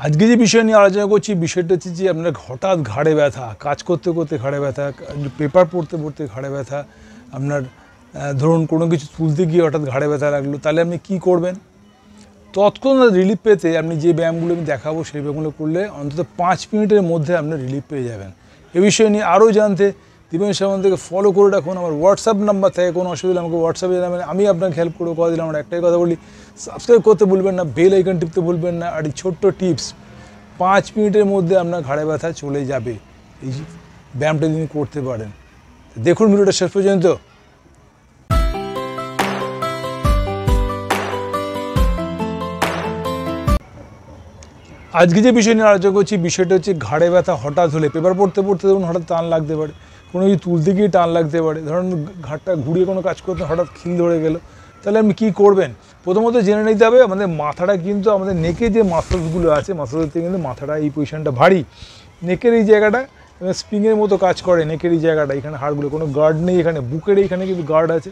আজকে যে বিষয় নিয়ে আলোচনা করছি বিষয়টা হচ্ছে যে আপনার হঠাৎ ঘাড়ে ব্যথা, কাজ করতে করতে ঘাড়ে ব্যথা, পেপার পড়তে পড়তে ঘাড়ে ব্যথা, আপনার ধরুন কোনো কিছু তুলতে গিয়ে হঠাৎ ঘাড়ে ব্যথা লাগলো, তাহলে আপনি কী করবেন? তৎক্ষণাৎ রিলিফ পেতে আপনি যে ব্যায়ামগুলো আমি দেখাবো সেই ব্যায়ামগুলো করলে অন্তত 5 মিনিটের মধ্যে আপনি রিলিফ পেয়ে যাবেন। এ বিষয় নিয়ে আরও জানতে দীপেন সামন্ত থেকে ফলো করে রাখুন। আমার হোয়াটসঅ্যাপ নাম্বার থাকে, কোনো অসুবিধা আমাকে হোয়াটসঅ্যাপে জানাবেন, আমি আপনাকে হেল্প করবো। কথা দিলাম। আমার একটাই কথা বলি, সাবস্ক্রাইব করতে ভুলবেন না, বেল আইকন টিপতে ভুলবেন না। আর এই ছোট্ট টিপস 5 মিনিটের মধ্যে আপনার ঘাড়ে ব্যথা চলে যাবে এই ব্যায়ামটা যদি করতে পারেন। দেখুন ভিডিওটা শেষ পর্যন্ত। আজকে যে বিষয় নিয়ে আলোচনা করছি বিষয়টা হচ্ছে ঘাড়ে ব্যথা হঠাৎ হলে। পেপার পড়তে পড়তে দেখুন হঠাৎ টান লাগতে পারে, কোনো কিছু তুলতে গিয়ে টান লাগতে পারে, ধরুন ঘাড়টা ঘুরিয়ে কোনো কাজ করতে হঠাৎ খিল ধরে গেল, তাহলে আপনি কী করবেন? প্রথমত জেনে নিতে হবে আমাদের মাথাটা কিন্তু আমাদের নেকে যে মাসলসগুলো আছে, মাসলসতে কিন্তু মাথাটা এই পজিশনটা ভারী, নেকের এই জায়গাটা স্প্রিংয়ের মতো কাজ করে। নেকের এই জায়গাটা, এখানে হাড়গুলো কোনো গার্ড নেই, এখানে বুকের এইখানে কিন্তু গার্ড আছে,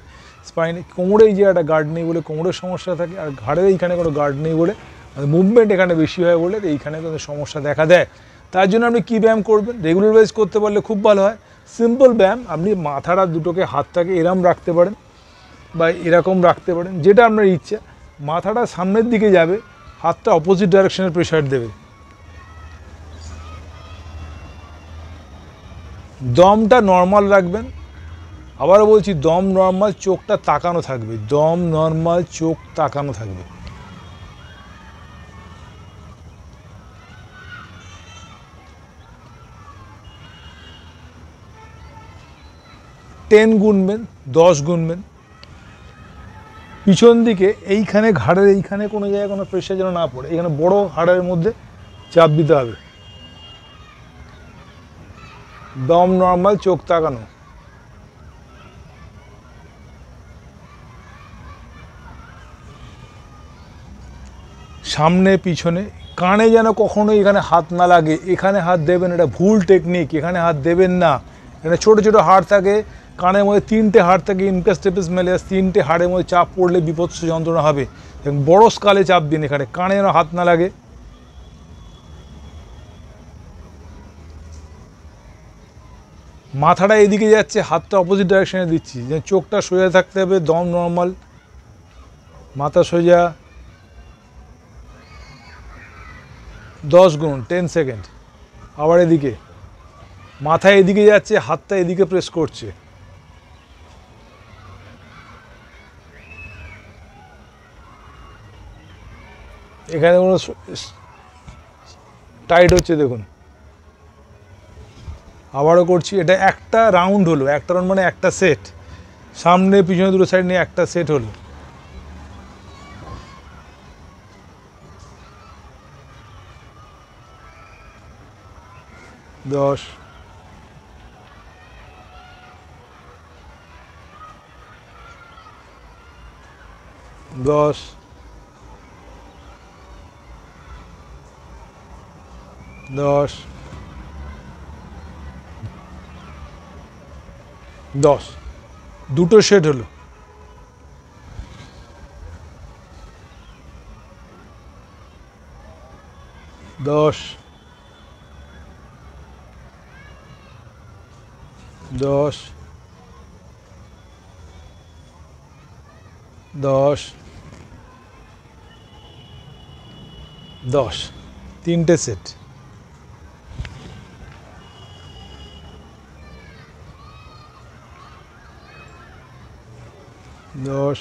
স্পাইনে কোমরে এই জায়গাটা গার্ড নেই বলে কোমরের সমস্যা থাকে, আর ঘাড়ের এইখানে কোনো গার্ড নেই বলে মুভমেন্ট এখানে বেশি হয় বলে এইখানে কিন্তু সমস্যা দেখা দেয়। তার জন্য আপনি কী ব্যায়াম করবেন? রেগুলার ওয়াইজ করতে পারলে খুব ভালো হয়। সিম্পল ব্যায়াম, আপনি মাথাটা দুটোকে হাতটাকে এরম রাখতে পারেন বা এরকম রাখতে পারেন, যেটা আপনার ইচ্ছা। মাথাটা সামনের দিকে যাবে, হাতটা অপোজিট ডাইরেকশনে প্রেশার দেবে। দমটা নর্মাল রাখবেন। আবারও বলছি, দম নর্মাল, চোখটা তাকানো থাকবে। দম নর্মাল, চোখ তাকানো থাকবে। টেন গুনবেন, 10 গুনবেন। পিছন দিকে এইখানে ঘাড়ের এইখানে কোনো জায়গায় কোনো প্রেশার যেন না পড়ে, এখানে বড় হাড়ের মধ্যে চাপ দিতে হবে। দম নর্মাল, চোখ তাকানো। সামনে পিছনে, কানে যেন কখনো এখানে হাত না লাগে, এখানে হাত দেবেন, এটা ভুল টেকনিক, এখানে হাত দেবেন না। এখানে ছোটো ছোটো হাড় থাকে, কানের মধ্যে 3টে হাড় থাকে, ইনকাস টেপিস ম্যালিয়াস, 3টে হাড়ের মধ্যে চাপ পড়লে বিভৎস যন্ত্রণা হবে। এবং বড় স্কালে চাপ দিন, এখানে কানে যেন হাত না লাগে। মাথাটা এদিকে যাচ্ছে, হাতটা অপোজিট ডাইরেকশনে দিচ্ছি, যে চোখটা সোজা থাকতে হবে। দম নর্মাল, মাথা সোজা। 10 গুণ, 10 সেকেন্ড। আবার এদিকে, মাথা এদিকে যাচ্ছে, হাতটা এদিকে প্রেস করছে। এখানে কোনো টাইট হচ্ছে দেখুন। আবারও করছি, এটা একটা রাউন্ড হলো, একটা রাউন্ড মানে একটা সেট। সামনে পিছনে দুটো সাইড নিয়ে একটা সেট হলো। দশ, 10, 10, 10, দুটো সেট হলো। 10, 10, 10, 10, 3টে সেট। 10,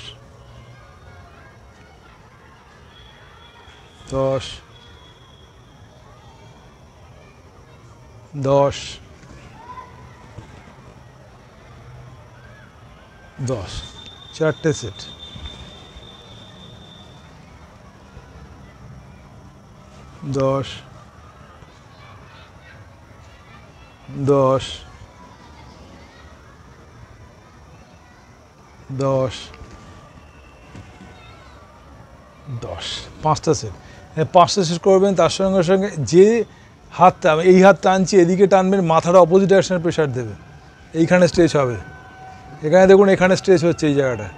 10, 10, 10, 4টে সেট। 10, 10, 10, 10, 5টা সেট। 5টা সেট করবেন। তার সঙ্গে সঙ্গে যে হাতটা, এই হাত টানছি, এদিকে টানবেন, মাথাটা অপোজিট ডাইরেকশনে প্রেশার দেবে। এইখানে স্ট্রেচ হবে, এখানে দেখুন এখানে স্ট্রেচ হচ্ছে এই জায়গাটা।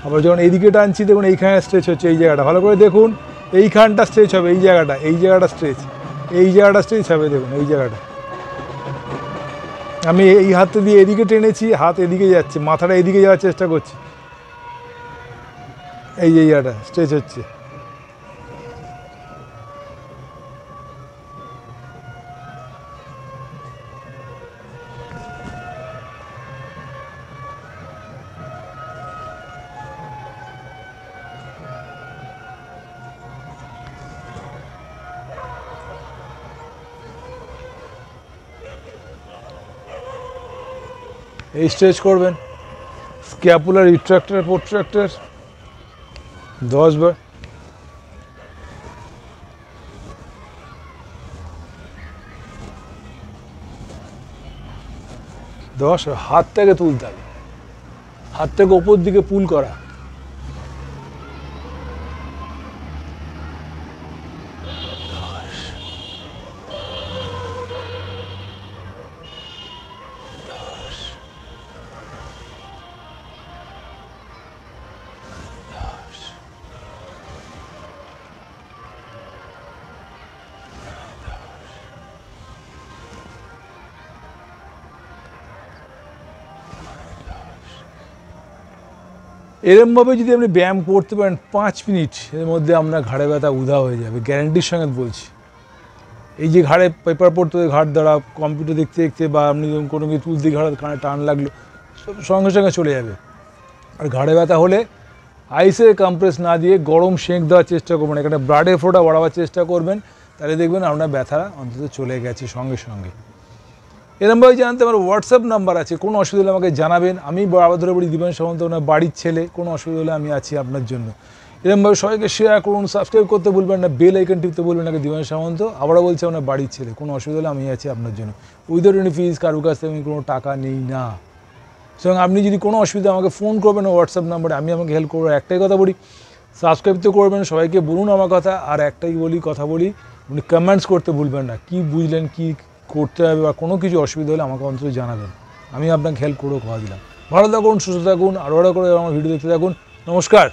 আবার যখন এইদিকে টানছি দেখুন এইখানে স্ট্রেচ হচ্ছে এই জায়গাটা। ভালো করে দেখুন, এইখানটা স্ট্রেচ হবে, এই জায়গাটা স্ট্রেচ, এই জায়গাটা স্ট্রেচ হবে। দেখুন এই জায়গাটা আমি এই হাতে দিয়ে এদিকে টেনেছি, হাত এদিকে যাচ্ছে, মাথাটা এদিকে যাওয়ার চেষ্টা করছি, এই জায়গাটা স্ট্রেচ হচ্ছে। এই স্ট্রেচ করবেন, স্ক্যাপুলার রিট্রাক্টর প্রোট্রাক্টর 10 বার। হাতটাকে তুলতে হবে, হাতটাকে ওপর দিকে পুল করা। এরমভাবে যদি আপনি ব্যায়াম করতে পারেন 5 মিনিট, এর মধ্যে আপনার ঘাড়ে ব্যথা উধাও হয়ে যাবে, গ্যারান্টির সঙ্গে বলছি। এই যে ঘাড়ে পেপার পড়তে ঘাট দ্বারা কম্পিউটার দেখতে দেখতে বা আপনি কোনো কিছু তুলতে ঘাড়ে টান লাগলো, সঙ্গে সঙ্গে চলে যাবে। আর ঘাড়ে ব্যথা হলে আইসে কম্প্রেস না দিয়ে গরম সেঁক দেওয়ার চেষ্টা করবেন, এখানে ব্লাডের ফ্লোটা বাড়াবার চেষ্টা করবেন, তাহলে দেখবেন আপনার ব্যথা অন্তত চলে গেছে সঙ্গে সঙ্গে। এরমভাবে জানতে আমার হোয়াটসঅ্যাপ নাম্বার আছে, কোনো অসুবিধা হলে আমাকে জানাবেন। আমি বাবা ধরে বলি দীপেন সামন্ত, ওনার বাড়ির ছেলে, কোনো অসুবিধা হলে আমি আছি আপনার জন্য। এরমভাবে সবাইকে শেয়ার করুন, সাবস্ক্রাইব করতে ভুলবেন না, বেল আইকন টিপতে বলবেন না। দীপেন সামন্ত আবারও বলছে ওনার বাড়ির ছেলে, কোনো অসুবিধা হলে আমি আছি আপনার জন্য। উইদাউট এনি ফিজ, কারোর কাছ থেকে আমি কোনো টাকা নেই না। সুতরাং আপনি যদি কোনো অসুবিধা আমাকে ফোন করবেন হোয়াটসঅ্যাপ নাম্বারে, আমি আমাকে হেল্প করবো। একটাই কথা বলি, সাবস্ক্রাইব তো করবেন, সবাইকে বলুন আমার কথা। আর একটাই কথা বলি, উনি কমেন্টস করতে ভুলবেন না, কী বুঝলেন, কী করতে হবে বা কোনো কিছু অসুবিধা হলে আমাকে অন্তত জানাবেন, আমি আপনাকে হেল্প করেও কথা দিলাম। ভালো থাকুন, সুস্থ থাকুন, আরও করে আমার ভিডিও দেখতে থাকুন। নমস্কার।